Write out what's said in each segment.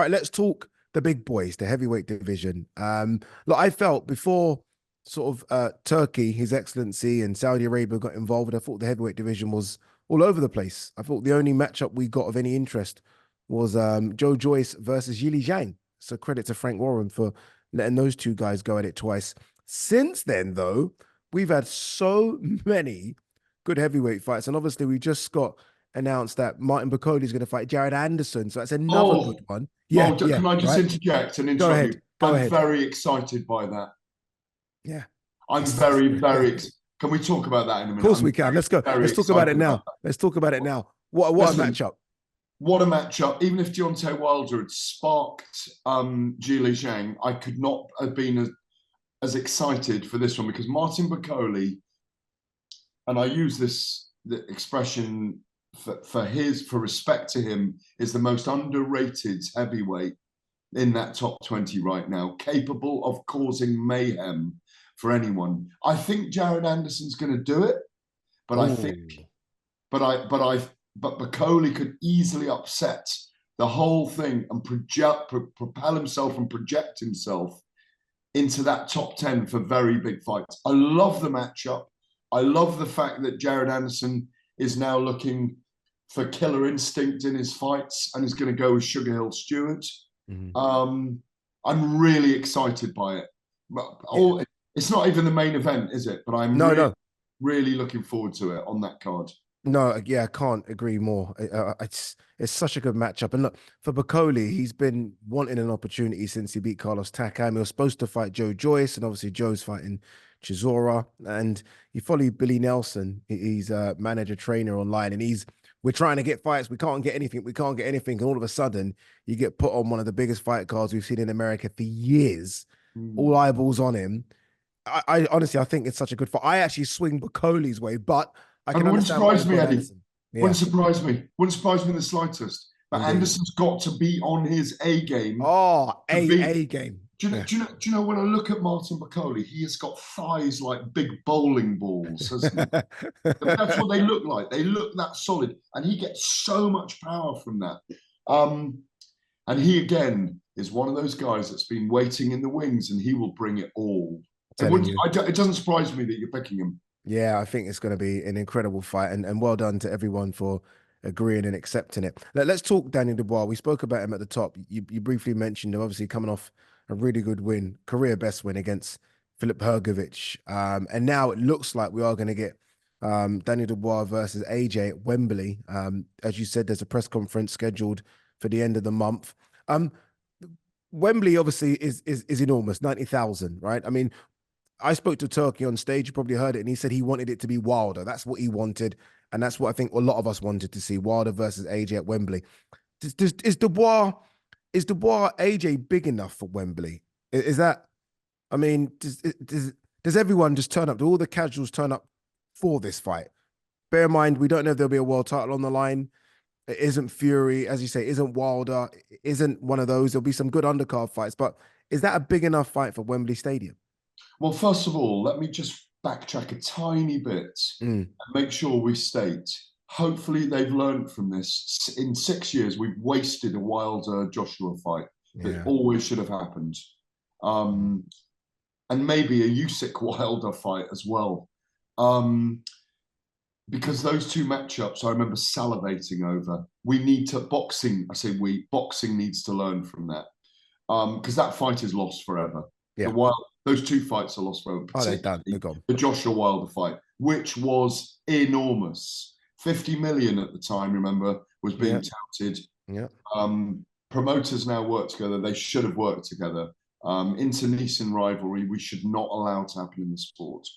right, let's talk the big boys, the heavyweight division. Look, I felt before sort of Turkey, His Excellency, and Saudi Arabia got involved, I thought the heavyweight division was all over the place. I thought the only matchup we got of any interest was Joe Joyce versus Yili Zhang. So credit to Frank Warren for letting those two guys go at it twice. Since then, though, we've had so many good heavyweight fights, and obviously we just got announced that Martin Bakoli is going to fight Jared Anderson. So that's another good Oh, one. Yeah, yeah, can I just right. interject and Go interrupt you? ahead. Go I'm ahead. very excited by that. Yeah. I'm It's, very, yeah. very. Can we talk about that in a Of minute? course I'm we can. Let's go. very, very Let's talk about it excited about now. that. Let's talk about it now. What a Listen, matchup. what a matchup. Even if Deontay Wilder had sparked Zhilei Zhang, I could not have been as excited for this one because Martin Bakoli, and I use the expression for respect to him, is the most underrated heavyweight in that top 20 right now, capable of causing mayhem for anyone. I think Jared Anderson's going to do it, but I think, Oh, but Bakoli could easily upset the whole thing and propel himself and project himself into that top 10 for very big fights. I love the matchup. I love the fact that Jared Anderson is now looking for killer instinct in his fights and is going to go with Sugar Hill Stewart. mhm. I'm really excited by it. Yeah. It's not even the main event, is it? But I'm No, no. really looking forward to it on that card. No, yeah, I can't agree more. It's such a good matchup. And look, for Bakoli, he's been wanting an opportunity since he beat Carlos Takam. He was supposed to fight Joe Joyce, and obviously Joe's fighting Chisora. And you follow Billy Nelson. He's a manager trainer online, and we're trying to get fights. We can't get anything. We can't get anything. And all of a sudden, you get put on one of the biggest fight cards we've seen in America for years. All eyeballs on him. I honestly, I think it's such a good fight. I actually swing Bakoli's way, but I And can it wouldn't understand why surprise you've me, gone Eddie. Anderson. Yeah, Wouldn't surprise me. Wouldn't surprise me in the slightest. But indeed. Anderson's got to be on his A game Oh, to beat. A game. Yeah. Do you know when I look at Martin Bakoli, he has got thighs like big bowling balls, hasn't he? That's what they look like. They look that solid, and he gets so much power from that. And he again is one of those guys that's been waiting in the wings, and he will bring it all. Telling you. It doesn't surprise me that you're picking him. Yeah, I think it's going to be an incredible fight, and well done to everyone for agreeing and accepting it. Let's talk Daniel Dubois. We spoke about him at the top. You briefly mentioned him, obviously coming off a really good win, career best win against Filip Hrgović. And now it looks like we are going to get Daniel Dubois versus AJ at Wembley. As you said, there's a press conference scheduled for the end of the month. Wembley obviously is enormous, 90,000, right? I mean, I spoke to Turkey on stage. You probably heard it, and he said he wanted it to be Wilder. That's what he wanted, and that's what I think a lot of us wanted to see: Wilder versus AJ at Wembley. Is Dubois AJ big enough for Wembley? Is that? I mean, does everyone just turn up? Do all the casuals turn up for this fight? Bear in mind, we don't know if there'll be a world title on the line. It isn't Fury, as you say, isn't Wilder, it isn't one of those. There'll be some good undercard fights, but is that a big enough fight for Wembley Stadium? Well, first of all, let me just backtrack a tiny bit Mm, and make sure we state. Hopefully, they've learned from this. In 6 years, we've wasted a Wilder Joshua fight that yeah. always should have happened, and maybe a Usyk Wilder fight as well. Because those two matchups, I remember salivating over. We need to boxing. I say boxing needs to learn from that because that fight is lost forever. Yeah. Those two fights are lost forever, Oh, they're done. They're particularly gone. the Joshua Wilder fight, which was enormous. 50 million at the time, remember, was being Yeah. touted. Yeah. Promoters now work together. They should have worked together. Internecine rivalry, we should not allow to happen in the sport.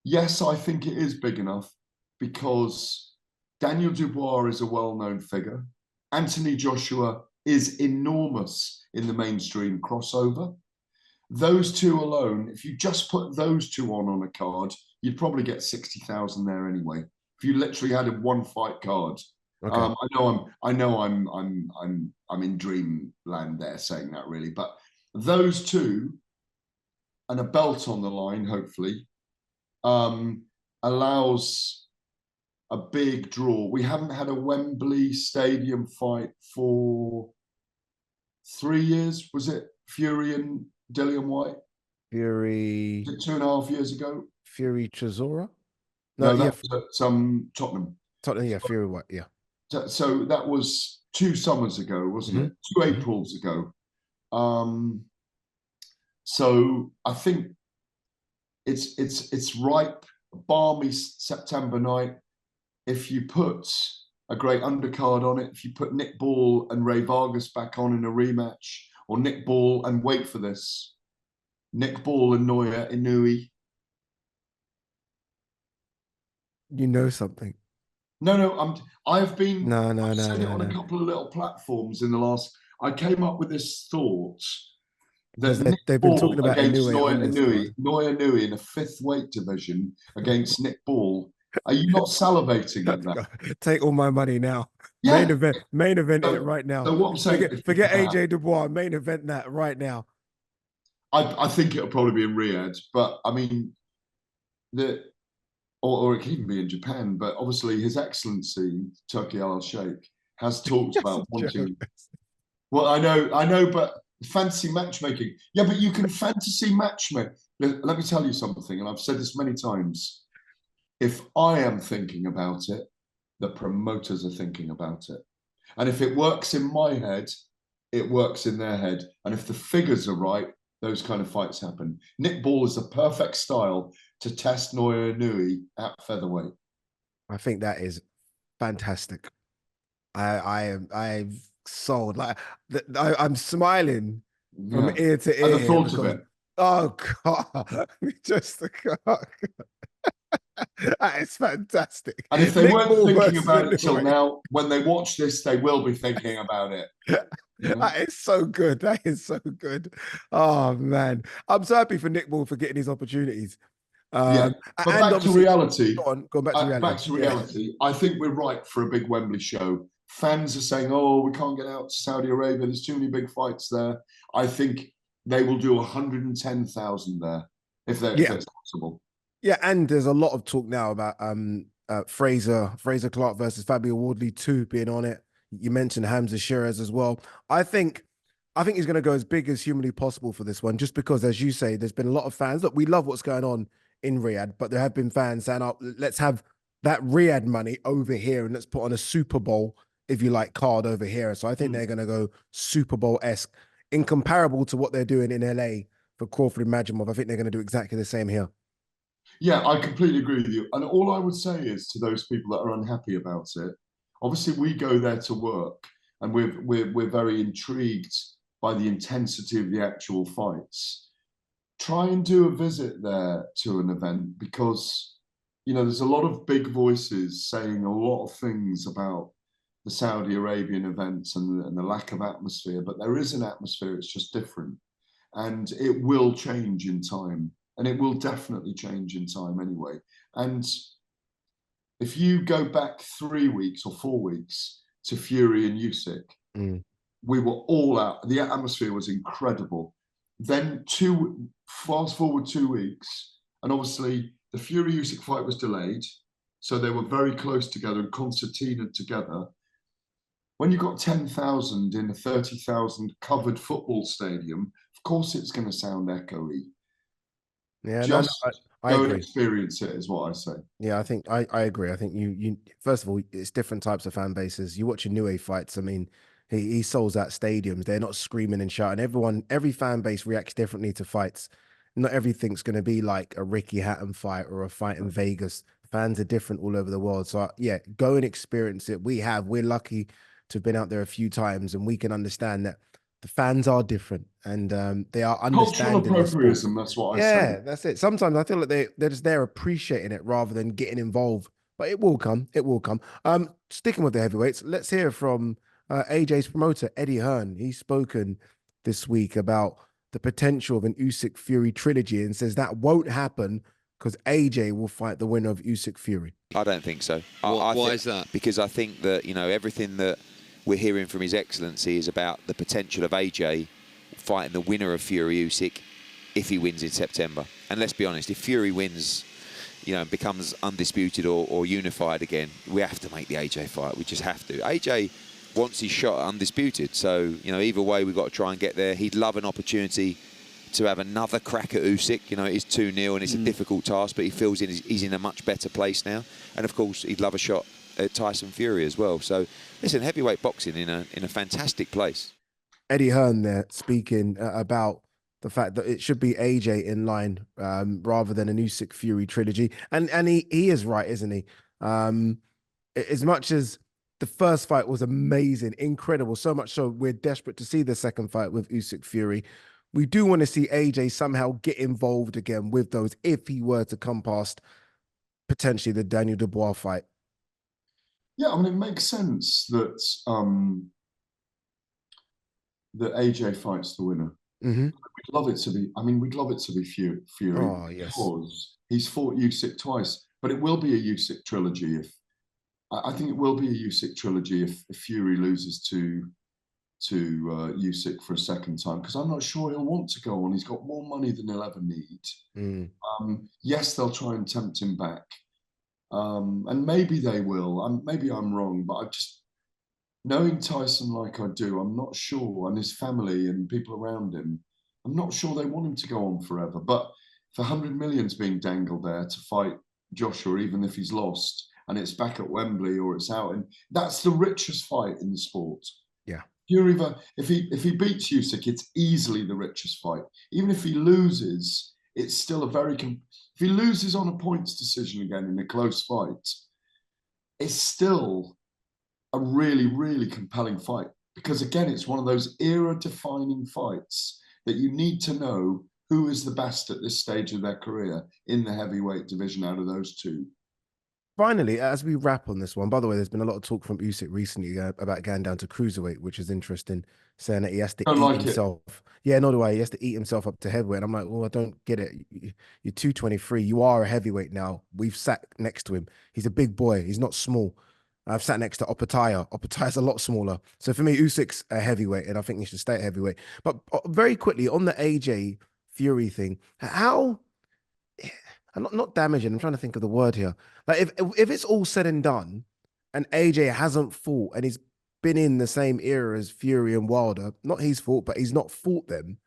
Yes, I think it is big enough because Daniel Dubois is a well-known figure. Anthony Joshua is enormous in the mainstream crossover. Those two alone, if you just put those two on a card, you'd probably get 60,000 there anyway. If you literally had a one fight card. Okay. I know I'm in dreamland there saying that really, but those two and a belt on the line, hopefully, allows a big draw. We haven't had a Wembley Stadium fight for 3 years. Was it Fury and Dillian White? Fury, 2.5 years ago? Fury Chisora? No, No, yeah, that was at Tottenham. Tottenham, yeah, Fury, what? Yeah. So that was 2 summers ago, wasn't it? 2 Aprils ago. So I think it's ripe, balmy September night. If you put a great undercard on it, if you put Nick Ball and Ray Vargas back on in a rematch, or Nick Ball and wait for this, Nick Ball and Neuer Inui. You know something. No, I've said it on a No. couple of little platforms in the last. I came up with this thought Because that Nick they've been talking Ball about against Inoue Neuer on this Inui, card. Neuer Inui in a fifth weight division against Nick Ball. Are you not salivating at that? Take all my money now. Yeah. Main event in it So, right now. so what I'm saying is, Forget AJ Dubois. Main event that right now. I think it'll probably be in Riyadh, but I mean, or it can even be in Japan. But obviously, His Excellency Turkey Al Sheikh has talked That's a about joke. wanting. Well, I know, but fantasy matchmaking. Yeah, but you can fantasy matchmake. Let me tell you something, and I've said this many times. If I am thinking about it, the promoters are thinking about it. And if it works in my head, it works in their head. And if the figures are right, those kind of fights happen. Nick Ball is the perfect style to test Naoya Inoue at featherweight. I think that is fantastic. I've sold I'm smiling from Yeah. ear to At the ear thought of because it. oh god, just the god. That is fantastic. And if they Nick weren't Ball thinking versus about it till Inoue. now, when they watch this, they will be thinking about it. That is so good. That is so good. Oh man, I'm so happy for Nick Ball for getting his opportunities. Yeah. But And back to obviously, reality. going back to Back reality. to Yeah, reality. I think we're right for a big Wembley show. Fans are saying, "Oh, we can't get out to Saudi Arabia. There's too many big fights there." I think they will do 110,000 there if yeah, it's possible. yeah. And there's a lot of talk now about Fraser Clark versus Fabio Wardley 2 being on it. You mentioned Hamza Shiraz as well. I think he's going to go as big as humanly possible for this one, just because, as you say, there's been a lot of fans. Look, we love what's going on in Riyadh, but there have been fans saying, "Oh, let's have that Riyadh money over here and let's put on a Super Bowl, if you like, card over here." So I think they're going to go Super Bowl-esque, incomparable to what they're doing in LA for Crawford and Majimov. I think they're going to do exactly the same here. Yeah, I completely agree with you. And all I would say is to those people that are unhappy about it, obviously we go there to work, and we're very intrigued by the intensity of the actual fights. Try and do a visit there to an event, because there's a lot of big voices saying a lot of things about the Saudi Arabian events and the lack of atmosphere, but there is an atmosphere. It's just different, and it will change in time, and it will definitely change in time anyway. And if you go back 3 weeks or 4 weeks to Fury and Usyk, we were all out. The atmosphere was incredible. Then fast forward 2 weeks, and obviously the Fury Usyk fight was delayed, so they were very close together and concertinaed together. When you got 10,000 in a 30,000 covered football stadium, of course it's going to sound echoey. Yeah, no, Just I go and agree. experience it, is what I say. Yeah, I think I agree. I think you first of all, it's different types of fan bases. You watch Inoue fights. I mean, he sells out stadiums. They're not screaming and shouting. Every fan base reacts differently to fights. Not everything's going to be like a Ricky Hatton fight or a fight in Vegas. Fans are different all over the world. So yeah, go and experience it. We're lucky to have been out there a few times, and we can understand that the fans are different, and they are Cultural understanding the sport. appropriatism, that's what I say. Yeah, that's it. Sometimes I feel like they're just there appreciating it rather than getting involved. But it will come. It will come. Sticking with the heavyweights, let's hear from AJ's promoter, Eddie Hearn. He's spoken this week about the potential of an Usyk Fury trilogy and says that won't happen because AJ will fight the winner of Usyk Fury. I don't think so. Why is that? Because I think that, everything that we're hearing from His Excellency is about the potential of AJ fighting the winner of Fury Usyk if he wins in September. And let's be honest, if Fury wins you know, becomes undisputed or unified again, we have to make the AJ fight. We just have to. AJ wants his shot at undisputed. So, you know, either way, we've got to try and get there. He'd love an opportunity to have another crack at Usyk. You know, it's 2-0 and it's a difficult task, but he feels he's in a much better place now. And of course, he'd love a shot at Tyson Fury as well. So, listen, heavyweight boxing in a fantastic place. Eddie Hearn there speaking about the fact that it should be AJ in line rather than an Usyk Fury trilogy. And he is right, isn't he? As much as the first fight was amazing, incredible, so much so we're desperate to see the second fight with Usyk Fury. We do want to see AJ somehow get involved again with those if he were to come past potentially the Daniel Dubois fight. Yeah, I mean, it makes sense that that AJ fights the winner. We'd love it to be. I mean, we'd love it to be Fury because he's fought Usyk twice. But it will be a Usyk trilogy if I think it will be a Usyk trilogy if Fury loses to Usyk for a second time, because I'm not sure he'll want to go on. He's got more money than he'll ever need. Yes, they'll try and tempt him back, and maybe they will. Maybe I'm wrong, but I just, knowing Tyson like I do, I'm not sure, and his family and people around him, I'm not sure they want him to go on forever. But for 100 million's being dangled there to fight Joshua, even if he's lost, and it's back at Wembley or it's out, and that's the richest fight in the sport. Yeah. Fury, if he beats Usyk, it's easily the richest fight. Even if he loses, it's still a very. If he loses on a points decision again in a close fight, it's still a really, really compelling fight, because again, it's one of those era-defining fights that you need to know who is the best at this stage of their career in the heavyweight division out of those two. Finally, as we wrap on this one, by the way, there's been a lot of talk from Usyk recently about going down to cruiserweight, which is interesting, saying that he has to eat himself. Yeah, nor do I. He has to eat himself up to heavyweight. And I'm like, well, I don't get it. You're 223. You are a heavyweight now. We've sat next to him. He's a big boy. He's not small. I've sat next to Opetaya. Opetaya's a lot smaller. So for me, Usyk's a heavyweight, and I think he should stay at heavyweight. But very quickly, on the AJ Fury thing, how... I'm not damaging. I'm trying to think of the word here. Like if it's all said and done, and AJ hasn't fought, and he's been in the same era as Fury and Wilder, not his fault, but he's not fought them.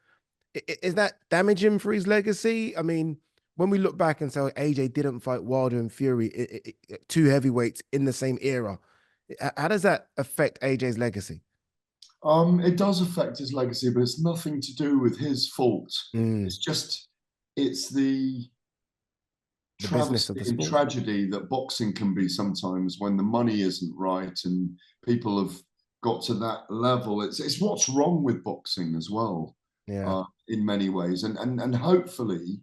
Is that damaging for his legacy? I mean, when we look back and say AJ didn't fight Wilder and Fury, two heavyweights in the same era, how does that affect AJ's legacy? It does affect his legacy, but it's nothing to do with his fault. It's just, it's the business of the sport. Tragedy that boxing can be sometimes when the money isn't right and people have got to that level. It's what's wrong with boxing as well, in many ways. And hopefully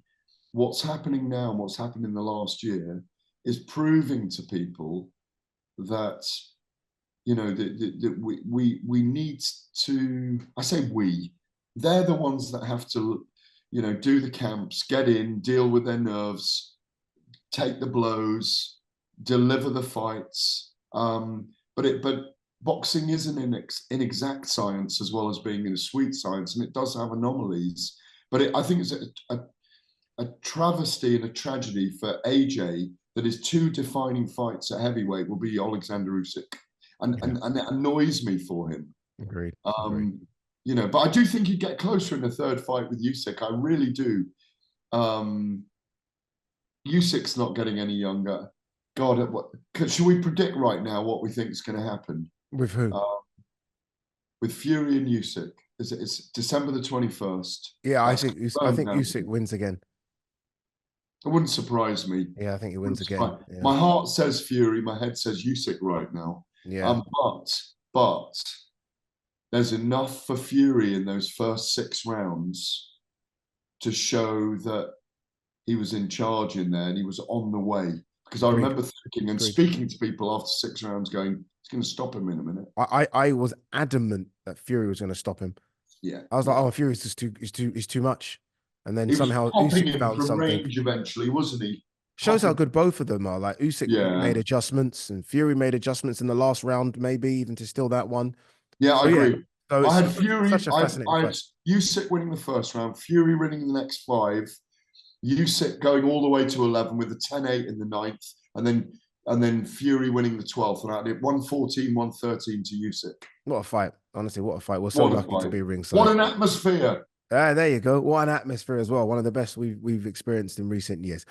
what's happening now and what's happened in the last year is proving to people that, you know, that we need to, I say we, they're the ones that have to, you know, do the camps, get in, deal with their nerves, take the blows, deliver the fights. But boxing is an inexact science as well as being a sweet science, and it does have anomalies. But I think it's a travesty and a tragedy for AJ that his two defining fights at heavyweight will be Alexander Usyk, and it annoys me for him. Agreed. You know, but I do think he'd get closer in a third fight with Usyk. I really do. Usyk's not getting any younger. God, should we predict right now what we think is going to happen? With who? With Fury and Usyk. It's December the 21st. Yeah, I think Usyk wins again. It wouldn't surprise me. Yeah, I think he wins again. Yeah. My heart says Fury, my head says Usyk right now. Yeah. But there's enough for Fury in those first 6 rounds to show that he was in charge in there and he was on the way. Because I remember thinking and speaking to people after 6 rounds going, it's going to stop him in a minute. I was adamant that Fury was going to stop him. Yeah. I was like, oh, Fury's just too much. And then he somehow Usyk found something. Range eventually, wasn't he? Shows how good both of them are. Like Usyk made adjustments and Fury made adjustments in the last round, maybe even to steal that one. Yeah, I agree. So I had Fury. Such a fascinating I had Usyk winning the first round, Fury winning the next 5, Usyk going all the way to 11 with a 10-8 in the 9th, and then Fury winning the 12th. And I did 114, 113 to Usyk. What a fight. Honestly, what a fight. We're so What a lucky to fight. be ringside. What an atmosphere. There you go. What an atmosphere as well. One of the best we've experienced in recent years.